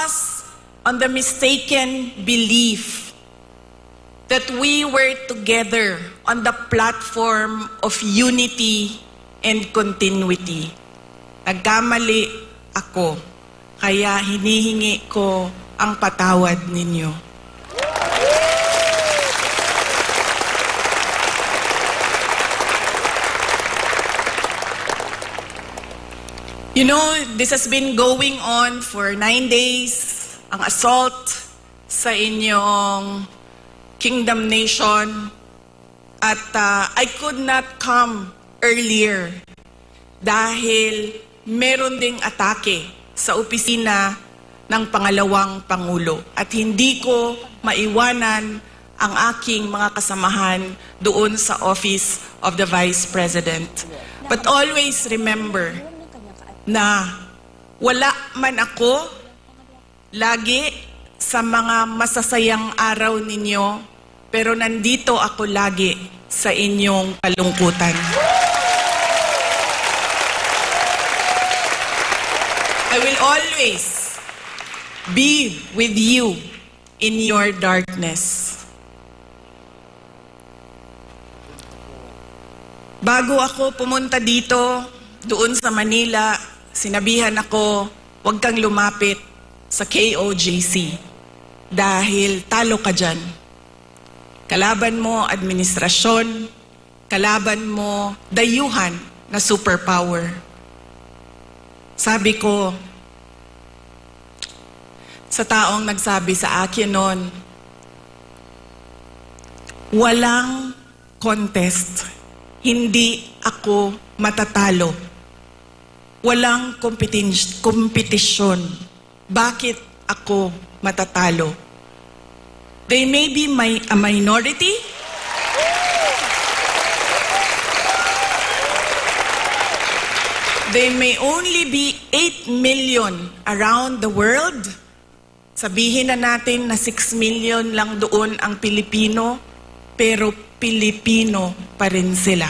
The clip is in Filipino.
was on the mistaken belief that we were together on the platform of unity and continuity. Nagkamali ako, kaya hinihingi ko ang patawad ninyo. You know, this has been going on for 9 days, ang assault sa inyong Kingdom Nation. At I could not come earlier dahil meron ding atake sa opisina ng pangalawang Pangulo. At hindi ko maiwanan ang aking mga kasamahan doon sa Office of the Vice President. But always remember na wala man ako lagi sa mga masasayang araw ninyo, pero nandito ako lagi sa inyong kalungkutan. I will always be with you in your darkness. Bago ako pumunta dito, doon sa Manila, sinabihan ako, huwag kang lumapit sa KOJC dahil talo ka dyan. Kalaban mo administrasyon, kalaban mo dayuhan na superpower. Sabi ko sa taong nagsabi sa akin noon, walang contest, hindi ako matatalo. Walang kompetisyon. Bakit ako matatalo? They may be a minority. They may only be 8 million around the world. Sabihin na natin na 6 million lang doon ang Pilipino, pero Pilipino pa rin sila.